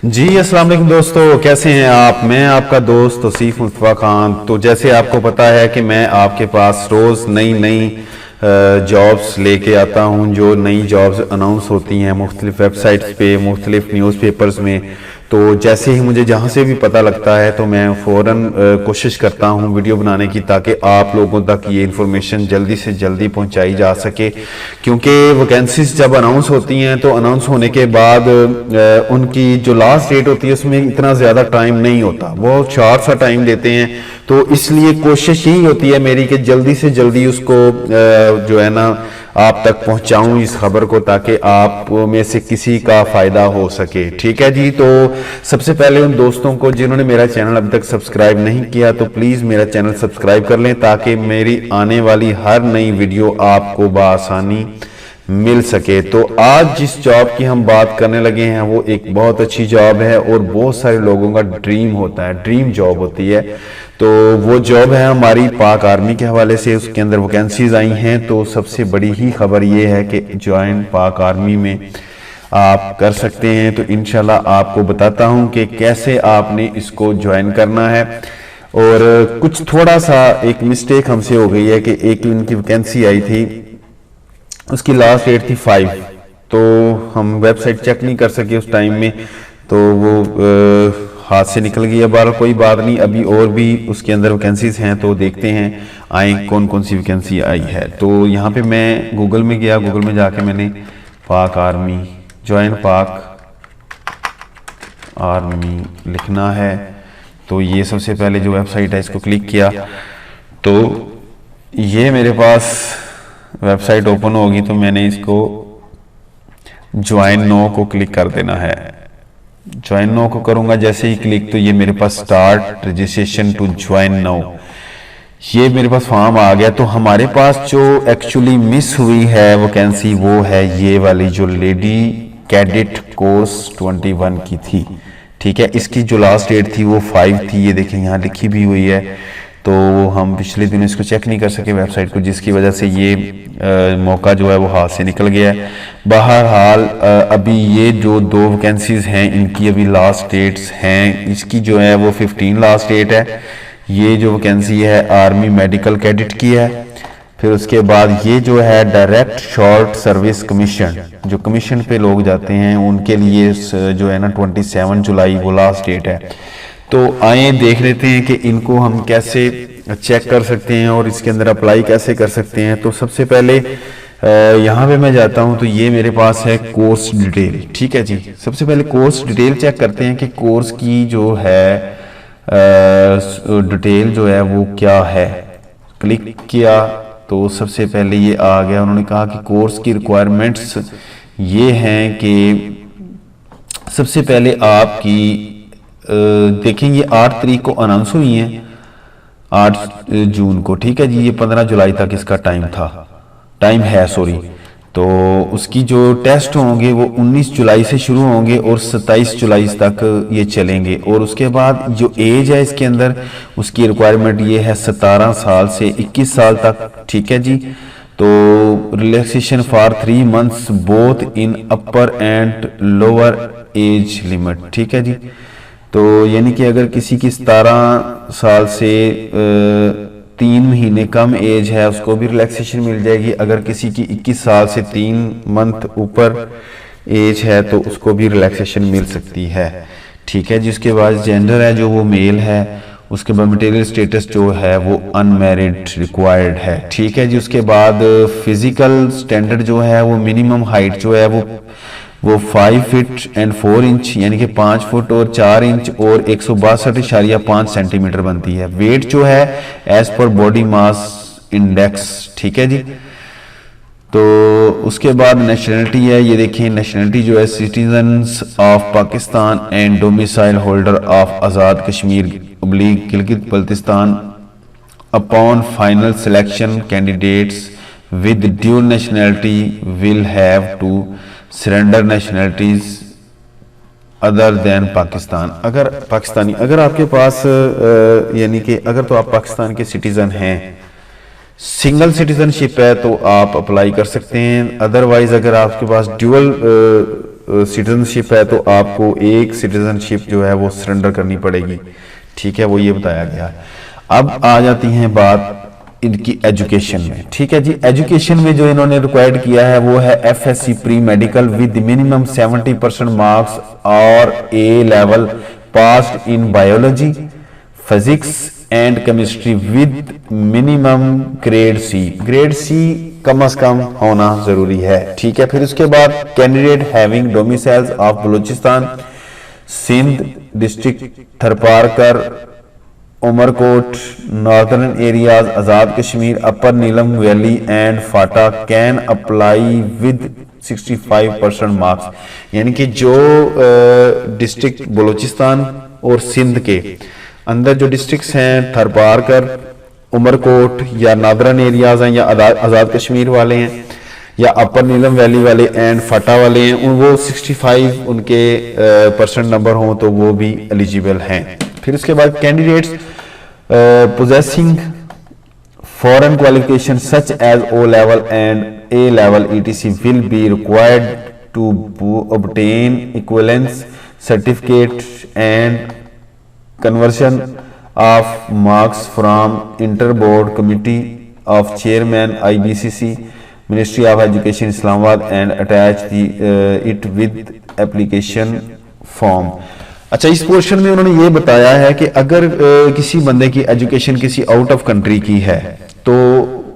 जी अस्सलाम वालेकुम दोस्तों, कैसे हैं आप। मैं आपका दोस्त तौसीफ मुस्तफ़ा खान। तो जैसे आपको पता है कि मैं आपके पास रोज़ नई नई जॉब्स लेके आता हूं, जो नई जॉब्स अनाउंस होती हैं मुख्तलिफ वेबसाइट्स पे, मुख्तलिफ न्यूज़पेपर्स में। तो जैसे ही मुझे जहां से भी पता लगता है तो मैं फ़ौरन कोशिश करता हूं वीडियो बनाने की, ताकि आप लोगों तक ये इन्फॉर्मेशन जल्दी से जल्दी पहुंचाई जा सके। क्योंकि वैकेंसीज जब अनाउंस होती हैं तो अनाउंस होने के बाद उनकी जो लास्ट डेट होती है उसमें इतना ज़्यादा टाइम नहीं होता, वो शॉर्ट सा टाइम देते हैं। तो इसलिए कोशिश यही होती है मेरी कि जल्दी से जल्दी उसको जो है ना आप तक पहुंचाऊं इस खबर को, ताकि आप में से किसी का फायदा हो सके। ठीक है जी। तो सबसे पहले उन दोस्तों को जिन्होंने मेरा चैनल अभी तक सब्सक्राइब नहीं किया तो प्लीज मेरा चैनल सब्सक्राइब कर लें, ताकि मेरी आने वाली हर नई वीडियो आपको बआसानी मिल सके। तो आज जिस जॉब की हम बात करने लगे हैं वो एक बहुत अच्छी जॉब है और बहुत सारे लोगों का ड्रीम होता है, ड्रीम जॉब होती है। तो वो जॉब है हमारी पाक आर्मी के हवाले से, उसके अंदर वैकेंसीज आई हैं। तो सबसे बड़ी ही खबर ये है कि ज्वाइन पाक आर्मी में आप कर सकते हैं। तो इंशाल्लाह आपको बताता हूं कि कैसे आपने इसको ज्वाइन करना है। और कुछ थोड़ा सा एक मिस्टेक हमसे हो गई है कि एक इनकी वैकेंसी आई थी, उसकी लास्ट डेट थी 5, तो हम वेबसाइट चेक नहीं कर सके उस टाइम में, तो वो हाथ से निकल गई है। बार कोई बात नहीं, अभी और भी उसके अंदर वैकेंसीज हैं, तो देखते हैं आए कौन कौन सी वैकेंसी आई है। तो यहाँ पे मैं गूगल में गया, गूगल में जाके मैंने पाक आर्मी, ज्वाइन पाक आर्मी लिखना है। तो ये सबसे पहले जो वेबसाइट है इसको क्लिक किया तो ये मेरे पास वेबसाइट ओपन होगी। तो मैंने इसको ज्वाइन नो को क्लिक कर देना है। ज्वाइन नो को करूंगा जैसे ही क्लिक, तो ये मेरे पास start registration to join now, ये मेरे पास फॉर्म आ गया। तो हमारे पास जो एक्चुअली मिस हुई है वैकेंसी वो है ये वाली जो लेडी कैडेट कोर्स 21 की थी। ठीक है, इसकी जो लास्ट डेट थी वो 5 थी, ये देखें यहाँ लिखी भी हुई है। तो हम पिछले दिन इसको चेक नहीं कर सके वेबसाइट को, जिसकी वजह से ये मौका जो है वो हाथ से निकल गया है। बहरहाल अभी ये जो 2 वैकेंसीज हैं इनकी अभी लास्ट डेट्स हैं। इसकी जो है वो 15 लास्ट डेट है। ये जो वैकेंसी है आर्मी मेडिकल कैडेट की है। फिर उसके बाद ये जो है डायरेक्ट शॉर्ट सर्विस कमीशन, जो कमीशन पे लोग जाते हैं उनके लिए जो है ना 27 जुलाई वो लास्ट डेट है। तो आए देख लेते हैं कि इनको हम कैसे चेक कर सकते हैं और इसके अंदर अप्लाई कैसे कर सकते हैं। तो सबसे पहले यहाँ पे मैं जाता हूँ, तो ये मेरे पास है कोर्स डिटेल। ठीक है जी, सबसे पहले कोर्स डिटेल चेक करते हैं कि कोर्स की जो है डिटेल जो है वो क्या है। क्लिक किया तो सबसे पहले ये आ गया। उन्होंने कहा कि कोर्स की रिक्वायरमेंट्स ये हैं कि सबसे पहले आपकी देखेंगे 8 तारीख को अनाउंस हुई है, 8 जून को। ठीक है जी, ये 15 जुलाई तक इसका टाइम है सॉरी। तो उसकी जो टेस्ट होंगे वो 19 जुलाई से शुरू होंगे और 27 जुलाई तक ये चलेंगे। और उसके बाद जो एज है इसके अंदर उसकी रिक्वायरमेंट ये है 17 साल से 21 साल तक। ठीक है जी। तो relaxation for 3 months both in upper and lower age limit. ठीक है जी। तो यानी कि अगर किसी की 17 साल से 3 महीने कम एज है उसको भी रिलैक्सेशन मिल जाएगी। अगर किसी की 21 साल से 3 मंथ ऊपर एज है तो उसको भी रिलैक्सेशन मिल सकती है। ठीक है, जिसके बाद जेंडर है जो वो मेल है। उसके बाद मटेरियल स्टेटस जो है वो अनमैरिड रिक्वायर्ड है। ठीक है जी। उसके बाद फिजिकल स्टैंडर्ड जो है वो मिनिमम हाइट जो है वो 5 फीट एंड 4 इंच यानी कि 5 फुट और 4 इंच और 162.5 सेंटीमीटर बनती है। वेट जो है as per body mass index. ठीक है जी। तो उसके बाद नेशनलिटी है, ये देखिए नेशनलिटी जो है citizens of Pakistan and domicile holder of Azad Kashmir / Gilgit Baltistan. Upon final selection candidates with dual nationality will have to surrender nationalities other than Pakistan. अगर आपके पास यानी कि अगर तो आप पाकिस्तान के सिटीजन हैं सिंगल सिटीजनशिप है तो आप अप्लाई कर सकते हैं। अदरवाइज अगर आपके पास ड्यूअल सिटीजनशिप है तो आपको एक सिटीजनशिप जो है वो सरेंडर करनी पड़ेगी। ठीक है, वो ये बताया गया है। अब आ जाती हैं बात इनकी एजुकेशन में। ठीक है जी, एजुकेशन में जो इन्होंने रिक्वायर्ड किया है वो है FSc pre medical with minimum 70% marks और A level passed in biology, physics and chemistry with minimum grade C. Grade C कम से कम होना जरूरी है। ठीक है, फिर उसके बाद candidate having domiciles of Balochistan, Sindh district, Tharparkar, Umerkot, northern areas, Azad Kashmir, upper Neelum valley and FATA can apply with 65% marks. यानी कि जो डिस्ट्रिक्ट बलूचिस्तान और सिंध के अंदर जो डिस्ट्रिक्ट्स हैं, थरपारकर, उमरकोट या नॉर्दर्न एरियाज हैं या आजाद कश्मीर वाले हैं या अपर नीलम वैली वाले एंड फाटा वाले हैं, वो 65 उनके परसेंट नंबर हों तो वो भी एलिजिबल हैं। फिर उसके बाद candidates possessing foreign qualifications such as O level and A level etc will be required to obtain equivalence certificate and conversion of marks from inter-board committee of chairman IBCC Ministry of Education Islamabad and attach it with application form। अच्छा, इस portion में उन्होंने ये बताया है कि अगर किसी बंदे की एजुकेशन किसी आउट ऑफ कंट्री की है तो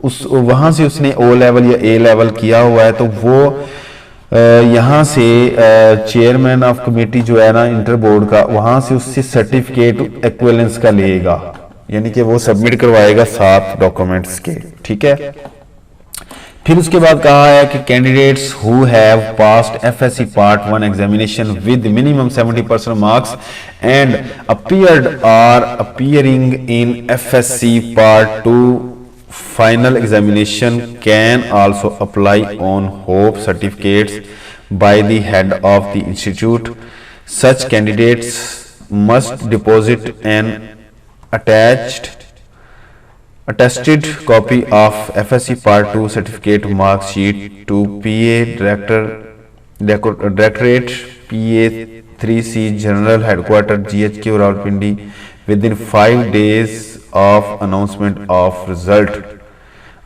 उस वहां से उसने ओ लेवल या ए लेवल किया हुआ है तो वो यहाँ से चेयरमैन ऑफ कमेटी जो है ना इंटर बोर्ड का, वहां से उससे सर्टिफिकेट एक्विवेलेंस का लेगा, यानी कि वो सबमिट करवाएगा 7 डॉक्यूमेंट्स के। ठीक है, फिर उसके बाद कहा है कि candidates who have passed FSc part 1 examination with minimum 70% marks and appeared or appearing in FSc part 2 final examination can also apply on hope certificates by the head of the institute. Such candidates must deposit an attested copy of FSC Part 2 certificate mark sheet to PA Directorate PA3C General Headquarters GHQ Rawalpindi within 5 days of announcement of result.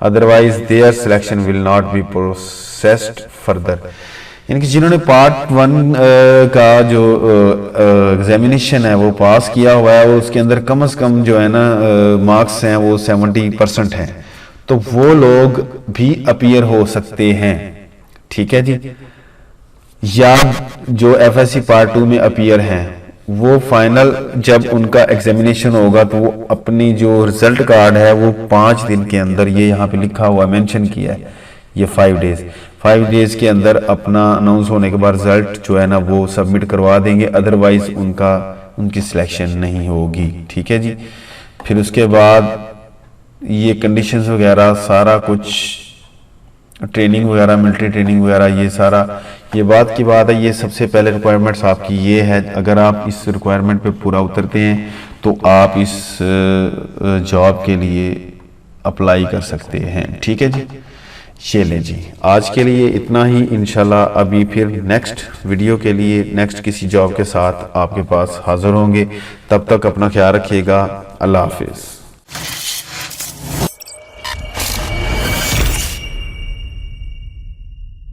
Otherwise their selection will not be processed further। यानी कि जिन्होंने part 1 का जो examination है वो पास किया हुआ है, वो उसके अंदर कम से कम जो है ना मार्क्स हैं वो 70% हैं, तो वो लोग भी अपीयर हो सकते हैं। ठीक है जी, या जो एफएससी पार्ट 2 में अपीयर हैं वो फाइनल जब उनका एग्जामिनेशन होगा तो वो अपनी जो रिजल्ट कार्ड है वो 5 दिन के अंदर, ये यहाँ पे लिखा हुआ मेंशन किया है, ये 5 डेज के अंदर अपना अनाउंस होने के बाद रिजल्ट जो है ना वो सबमिट करवा देंगे, अदरवाइज उनकी सिलेक्शन नहीं होगी। ठीक है जी, फिर उसके बाद ये कंडीशंस वगैरह सारा कुछ, ट्रेनिंग वगैरह, मिलिट्री ट्रेनिंग वगैरह, ये सारा, ये बात की बात है। ये सबसे पहले रिक्वायरमेंट्स आपकी ये है, अगर आप इस रिक्वायरमेंट पे पूरा उतरते हैं तो आप इस जॉब के लिए अप्लाई कर सकते हैं। ठीक है जी, चले जी, आज के लिए इतना ही। इंशाल्लाह अभी फिर नेक्स्ट वीडियो के लिए नेक्स्ट किसी जॉब के साथ आपके पास हाजिर होंगे। तब तक अपना ख्याल रखिएगा। अल्लाह हाफिज़।